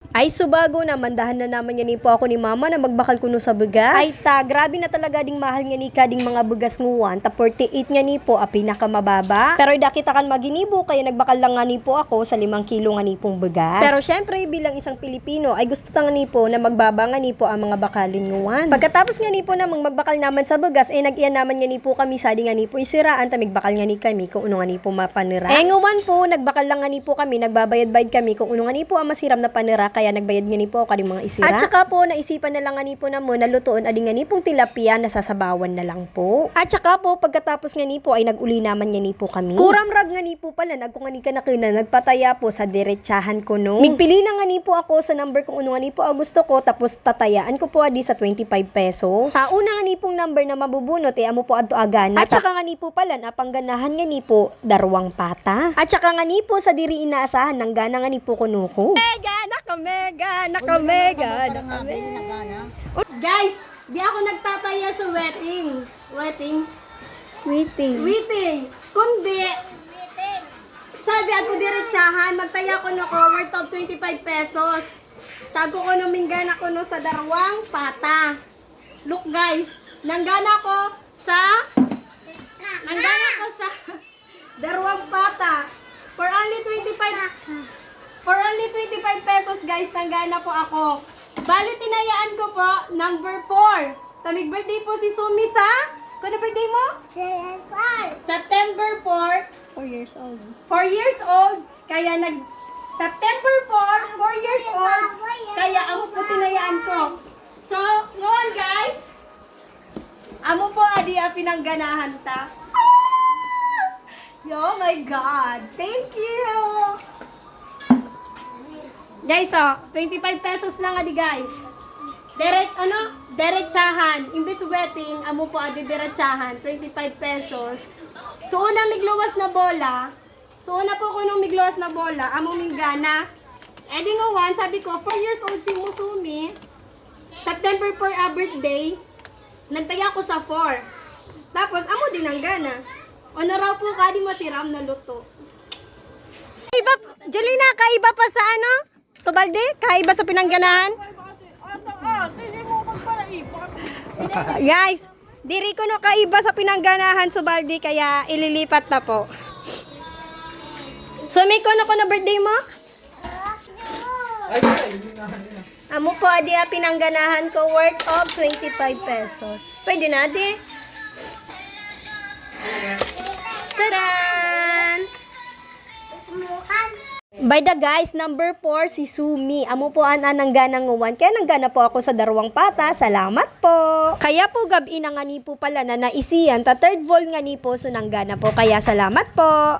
Ay, subago na, mandahan na naman yan po ako ni mama na magbakal kuno sa bugas. Ay, grabe na talaga ding mahal nga ni kading mga bugas nguwan. Ta 48 nga ni po, a pinakamababa. Pero dakita kan maginibo, kaya nagbakal lang nga ni po ako sa 5 kilo nga ni pong bugas. Pero syempre, bilang isang Pilipino, ay gusto ta nga ni po na magbaba nga ni po ang mga bakalin nguwan. Pagkatapos nga ni po namang magbakal naman sa bugas, ay nag-iyan naman nga ni po kami, sadi nga ni po isiraan, tamigbakal nga ni kami kung uno nga ni po mapanira. Eh, nguwan po, nagbakal lang nga ni po kami, nagbabayad-bayad kami kung uno nga ni po ang masiram na panira, kaya nagbayad nga ni po ako mga isira. At saka po, naisipan na lang nga ni po na mo, nalutoon ading nga ni pong tilapia na sasabawan na lang po. At saka po, pagkatapos nga ni po, ay nag-uli naman nga ni po kami. Kuramrag nga ni po pala, nagkung nga ni ka nakina, nagpataya po sa diretsahan ko no. Migpili lang nga ni po ako sa number kung uno nga ni po ang gusto ko, tapos tatayaan ko po adi sa 25 pesos. Una nga ni pong number na mabubunot, amo po adto agana. At saka nga ni po pala, napangganahan nga ni po, darwang pata. At saka nga ni po, sa diri inaasahan, nang gana nga ni po kuno ko. Nakamega. Guys, di ako nagtataya sa waiting. Kundi, sabi ako diretsahan, magtaya ko no ko worth of 25 pesos. Tago ko no minggana ko no sa darwang pata. Look guys, nanggana ko sa darwang pata. For only 25 pesos guys, nanggana po ako. Bali, tinayaan ko po, number 4. Tamig birthday po si Sumi sa... Kano birthday mo? September 4. 4 years old. 4 years old. Kaya September 4, 4 years old. Kaya amo po tinayaan ko. So, ngayon guys, amo po adi pinangganahan ta. Oh my God. Thank you. Guys, 25 pesos lang adi guys. Diretsahan. Imbes wedding, amo po adi diretsahan, 25 pesos. So, una migluwas na bola. Amo minggana. Eh di ngawan, sabi ko, 4 years old si Musumi. September 4 birthday. Nagtaya ko sa 4. Tapos, amo din ang gana. Ano raw po ka, di masiram na luto. Iba, Jelina, kaiba pa sa ano? So, Balde, kaiba sa pinangganahan? Guys, diri ko no kaiba sa pinangganahan, Subaldi, kaya ililipat na po. So, may kono ko na birthday mo? Amo po, adi pinangganahan ko worth of 25 pesos. Pwede na, adi. Taran! By the guys, number 4, si Sumi. Amo po anang ganang nguwan. Kaya nanggana po ako sa darwang pata. Salamat po. Kaya po gabi na nga ni po pala na naisiyan. Ta third vol nga ni po. So nanggana po. Kaya salamat po.